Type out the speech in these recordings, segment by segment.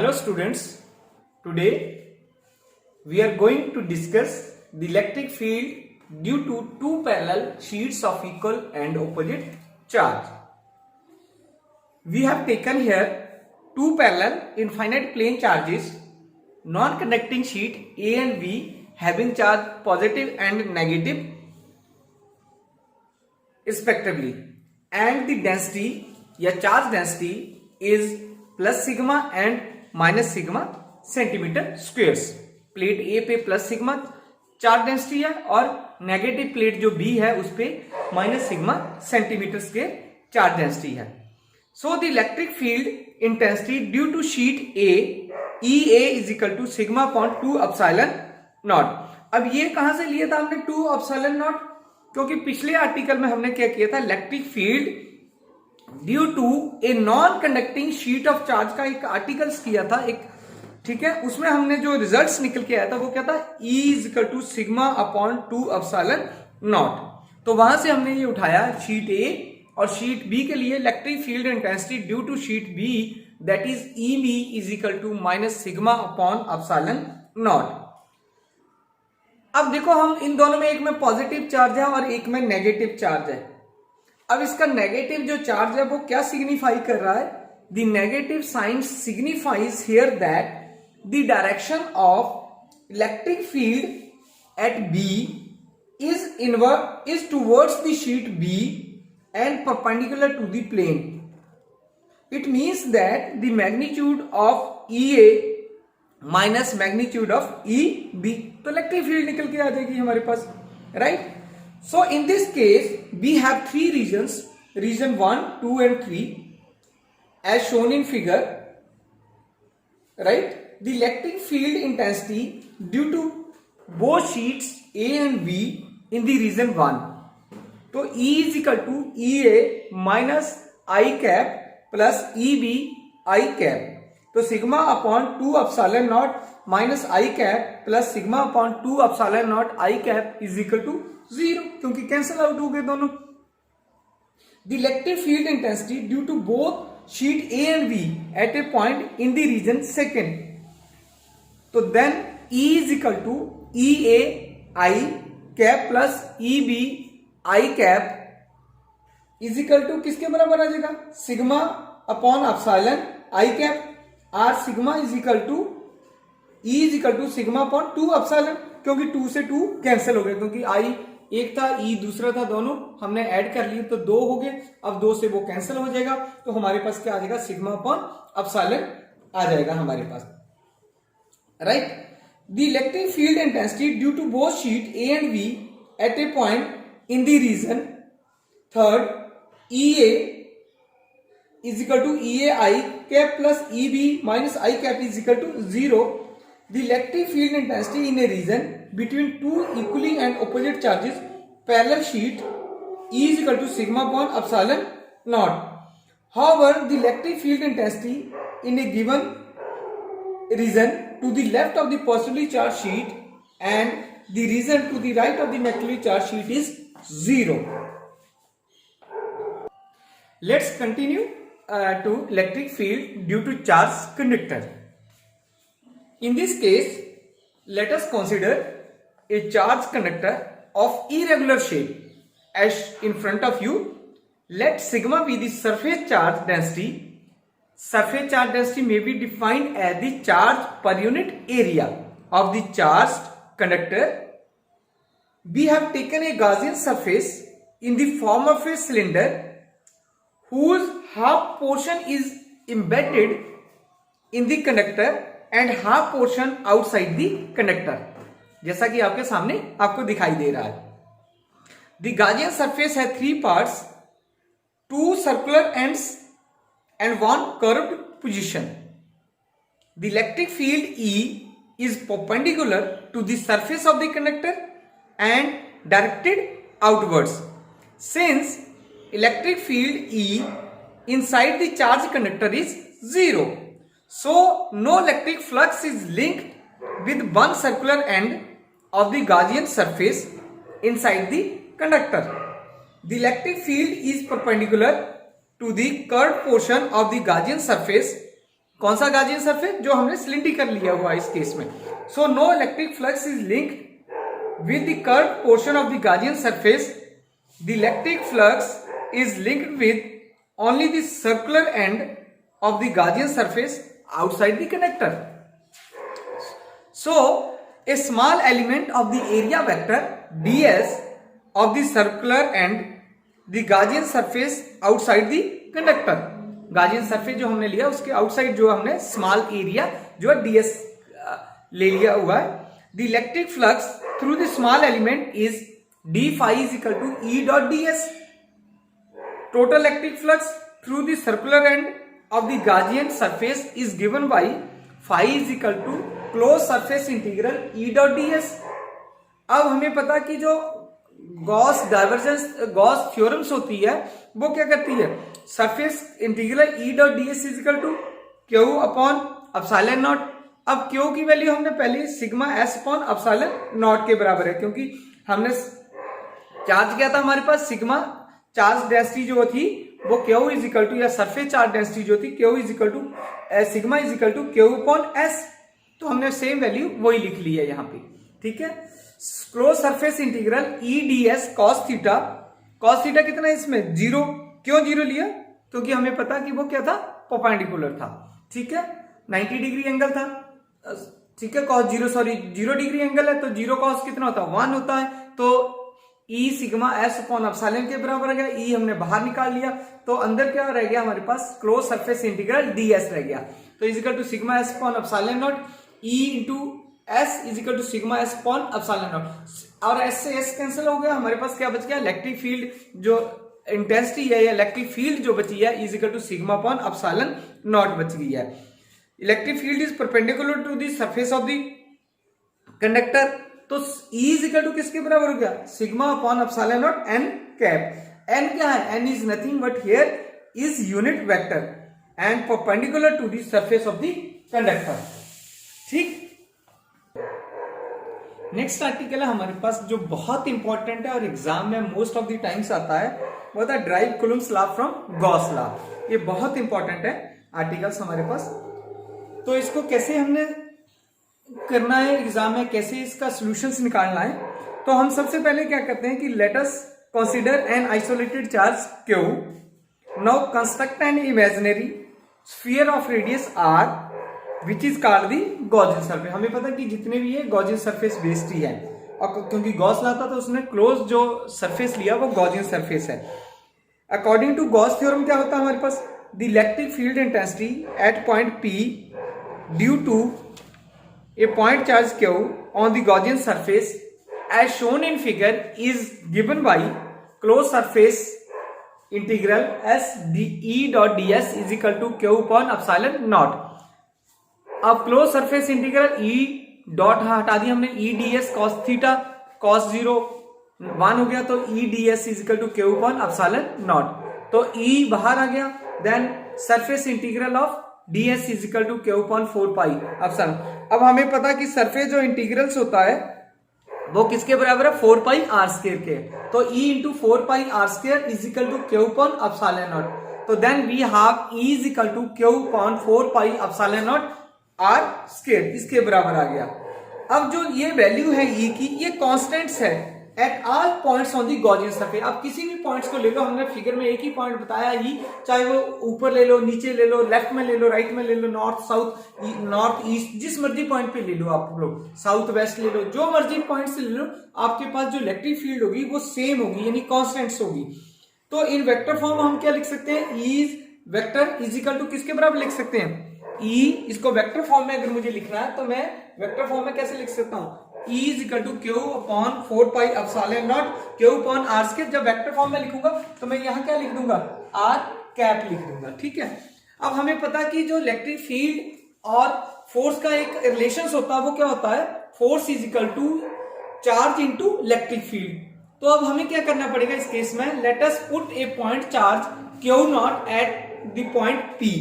Hello students, today we are going to discuss the electric field due to two parallel sheets of equal and opposite charge. We have taken here two parallel infinite plane charges, non-conducting sheet A and B having charge positive and negative respectively, and the density या charge density is plus sigma and minus sigma centimetre squares. Plate A पे plus sigma charge density है और negative plate जो B है उस पे minus sigma centimetre square charge density है. So the electric field intensity due to sheet A E A is equal to sigma upon 2 epsilon naught. अब ये कहां से लिया था हमने 2 एप्सिलॉन नॉट, क्योंकि पिछले आर्टिकल में हमने क्या किया था, electric field due to a non conducting sheet of charge का एक आर्टिकल्स किया था एक, ठीक है. उसमें हमने जो रिजल्ट्स निकल के आया था वो क्या था, E is equal to sigma upon 2 epsilon naught. तो वहां से हमने ये उठाया शीट ए और शीट बी के लिए electric field intensity due to sheet B that is E B is equal to minus sigma upon epsilon naught. अब देखो हम इन दोनों में एक में पॉजिटिव चार्ज है और एक में नेगेटिव चार्ज है. अब इसका नेगेटिव जो चार्ज है वो क्या सिग्निफाई कर रहा है, the negative sign signifies here that the direction of electric field at B is towards the sheet B and perpendicular to the plane. It means that the magnitude of EA minus magnitude of EB. तो electric field निकल के आ जाएगी हमारे पास, right. So in this case we have three regions, region 1, 2 and 3 as shown in figure, right. The electric field intensity due to both sheets A and B in the region 1. तो E is equal to EA minus I cap plus EB I cap. तो sigma upon 2 epsilon naught minus I cap plus sigma upon 2 epsilon naught I cap is equal to 0, क्योंकि cancel out हो गए दोनों. The electric field intensity due to both sheet A and B at a point in the region second. तो then E is equal to E A I cap plus E B I cap is equal to किसके बराबर आ जाएगा, sigma upon epsilon I cap. Or sigma is equal to E is equal to sigma upon 2 epsilon, क्योंकि 2 से 2 cancel हो गए, क्योंकि आई एक था ई दूसरा था, दोनों हमने ऐड कर लिए तो 2 हो गए. अब 2 से वो कैंसिल हो जाएगा तो हमारे पास क्या आ जाएगा, सिग्मा अपॉन एप्सिलॉन आ जाएगा हमारे पास, right. The electric field intensity due to both sheet A and B at a point in the region third EA is equal to EAI cap plus EB minus I cap is equal to 0. The electric field intensity in a region between two equally and opposite charges parallel sheet E is equal to sigma upon epsilon naught. However, the electric field intensity in a given region to the left of the positively charged sheet and the region to the right of the negatively charged sheet is 0. Let's continue to electric field due to charge conductor. In this case, let us consider a charge conductor of irregular shape. As in front of you, let sigma be the surface charge density. Surface charge density may be defined as the charge per unit area of the charged conductor. We have taken a Gaussian surface in the form of a cylinder whose half portion is embedded in the conductor and half portion outside the conductor, जैसा कि आपके सामने आपको दिखाई दे रहा है. The Gaussian surface has 3 parts, 2 circular ends and 1 curved position. The electric field E is perpendicular to the surface of the conductor and directed outwards. Since electric field E inside the charged conductor is 0, so no electric flux is linked with one circular end of the Gaussian surface inside the conductor. The electric field is perpendicular to the curved portion of the Gaussian surface कौन सा गाजियन surface? जो हमने cylindrical लिया हुआ इस case में। So no electric flux is linked with the curve portion of the Gaussian surface. The electric flux is linked with only the circular end of the Gaussian surface outside the conductor. So a small element of the area vector ds of the circular and the Gaussian surface outside the conductor। Gaussian surface जो हमने लिया उसके outside जो हमने small area जो ds ले लिया हुआ है। The electric flux through the small element is d phi is equal to E dot ds। Total electric flux through the circular end of the Gaussian surface is given by phi is equal to close surface integral E dot ds। अब हमें पता कि जो Gauss divergence Gauss theorems होती है वो क्या करती है, surface integral E dot ds is equal to Q upon epsilon naught. अब क्यू की वैल्यू हमने पहले sigma s upon epsilon naught के बराबर है, क्योंकि हमने चार्ज किया था हमारे पास सिग्मा चार्ज डेंसिटी जो थी वो क्यू इज इक्वल टू, या सरफेस चार्ज डेंसिटी जो थी Q is equal to sigma is equal to Q upon s। तो हमने सेम वैल्यू वही लिख ली है यहाँ पे, ठीक है। Close surface integral E ds cos theta, cos theta कितना है इसमें? 0। क्यों 0 लिया? क्योंकि हमें पता कि वो क्या था, परपेंडिकुलर था, ठीक है, 90 डिग्री एंगल था, ठीक है। cos 0 सॉरी 0 डिग्री एंगल है तो 0 cos कितना होता है? 1 होता है। तो E sigma s upon epsilon के बराबर आ गया। E हमने बाहर निकाल लिया तो अंदर क्या रह गया हमारे पास? क्लोज सरफेस इंटीग्रल ds रह गया। तो is equal to sigma s upon epsilon naught E into S is equal to sigma S upon epsilon naught. और एस से एस कैंसिल हो गया, हमारे पास क्या बच गया? इलेक्ट्रिक फील्ड जो इंटेंसिटी है या इलेक्ट्रिक फील्ड जो बची है is equal to sigma upon epsilon naught बच गई है। Electric field is perpendicular to the surface of the conductor. तो E इज इक्वल टू किसके बराबर हो गया? Sigma upon epsilon naught n cap. n क्या है? n is nothing but here is unit vector and perpendicular to the surface of the conductor, ठीक। Next article है हमारे पास जो बहुत इंपॉर्टेंट है और एग्जाम में मोस्ट ऑफ द टाइम्स आता है, वो था drive Coulomb's law from Gauss law. ये बहुत इंपॉर्टेंट है आर्टिकल्स हमारे पास। तो इसको कैसे हमने करना है एग्जाम में, कैसे इसका सॉल्यूशंस निकालना है, तो हम सबसे पहले क्या करते हैं कि let us consider an isolated charge Q। Now construct an imaginary sphere of radius R which is called the Gaussian surface. हमें पता है कि जितने भी है गॉसियन सरफेस बेस्ड ही है, और क्योंकि गॉस लाता तो उसने क्लोज जो सरफेस लिया वो गॉसियन सरफेस है। अकॉर्डिंग टू गॉस थ्योरम क्या होता है हमारे पास? The electric field intensity at point P due to a point charge Q on the Gaussian surface as shown in figure is given by close surface integral S E dot ds is equal to Q upon epsilon naught. अब close surface integral E dot हटा दिया हमने, E ds cos theta cos 0 1 हो गया, तो E ds is equal to Q upon epsilon naught. तो E बाहर आ गया, then surface integral of ds is equal to Q upon 4 pi epsilon. अब हमें पता कि सरफेस जो इंटीग्रल्स होता है वो किसके बराबर है? 4 पाई r स्क्वायर के। तो E into 4 pi r square is equal to Q upon epsilon naught. तो then we have E is equal to Q upon 4 pi epsilon naught R square, इसके बराबर आ गया। अब जो ये वैल्यू है E की, ये कांस्टेंट्स है at all points on the Gaussian surface. आप किसी भी पॉइंट्स को ले लो, हमने फिगर में एक ही पॉइंट बताया E, चाहे वो ऊपर ले लो, नीचे ले लो, लेफ्ट में ले लो, राइट में ले लो, नॉर्थ साउथ नॉर्थ ईस्ट, जिस मर्जी पॉइंट पे ले लो आप लोग, साउथ वेस्ट ले लो, जो मर्जी पॉइंट से ले लो, आपके पास जो इलेक्ट्रिक फील्ड होगी वो सेम होगी, यानी कांस्टेंट्स होगी। तो इन वेक्टर फॉर्म हम क्या लिख सकते हैं? E vector is equal to किसके बराबर लिख सकते हैं? E, इसको वेक्टर फॉर्म में अगर मुझे लिखना है तो मैं वेक्टर फॉर्म में कैसे लिख सकता हूँ? E is equal to Q upon 4 pi epsilon naught Q upon R square. जब वेक्टर फॉर्म में लिखूंगा तो मैं यहाँ क्या लिख दूंगा? R कैप लिख दूंगा, ठीक है। अब हमें पता कि जो इलेक्ट्रिक फील्ड और फोर्स का एक रिलेशन होता है वो क्या होता है? Force is equal to charge into electric field. तो अब हमें क्या करना पड़ेगा इस केस में? Let us put a point charge Q naught at the point P,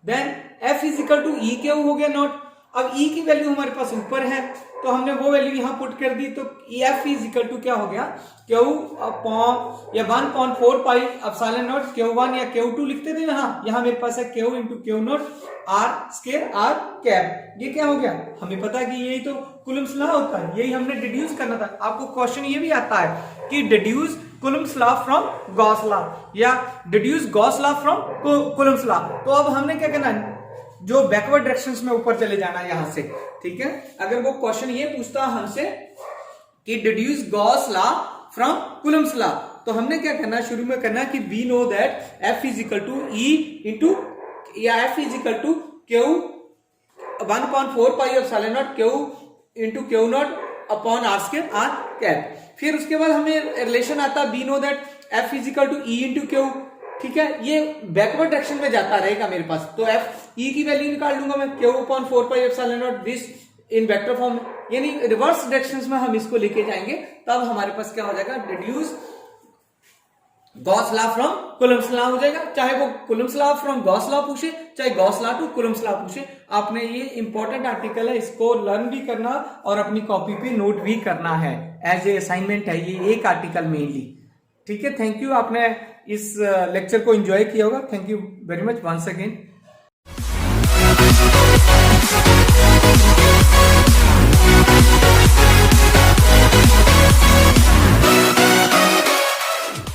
then F is equal to E Q हो गया नॉट, अब ई की वैल्यू हमारे पास ऊपर है तो हमने वो वैल्यू यहां पुट कर दी, तो एफ इज इक्वल टू क्या हो गया, क्यू अपॉन या 1/4 पाई एप्सिलॉन नॉट Q1 या Q2 लिखते थे यहाँ मेरे पास है Q into Q naught R square R cap. ये क्या हो गया, हमें पता है कि यही तो कूलम्ब्स लॉ होता है, यही हमने डिड्यूस करना था। आपको क्वेश्चन ये भी आता है कि deduce Coulomb's law from Gauss law या deduce Gauss law from Coulomb's law. तो अब हमने क्या करना है, जो बैकवर्ड डायरेक्शंस में ऊपर चले जाना है यहां से, ठीक है। अगर वो क्वेश्चन ये पूछता हमसे कि deduce Gauss law from Coulomb's law, तो हमने क्या करना है, शुरू में करना है कि we know that F is equal to E into या F is equal to q 1/4 pi epsilon naught q into q naught upon r square r cap. फिर उसके बाद हमें रिलेशन आता we know that F is equal to E into q, ठीक है। ये backward direction में जाता रहेगा मेरे पास, तो एफ ई की वैल्यू निकाल लूंगा मैं Q upon 4 pi epsilon not this in vector form, यानी रिवर्स डायरेक्शंस में हम इसको लेके जाएंगे, तब हमारे पास क्या हो जाएगा, deduce Gauss law from Coulomb's law हो जाएगा। चाहे वो Coulomb's law from Gauss law पूछे, चाहे Gauss law to Coulomb's law पूछे, आपने ये इंपॉर्टेंट आर्टिकल है, इसको लर्न भी करना और अपनी कॉपी पे नोट भी करना है, एज ए असाइनमेंट है ये एक आर्टिकल मेनली, ठीक है। थैंक यू, आपने इस लेक्चर को एंजॉय किया होगा। Thank you very much once again.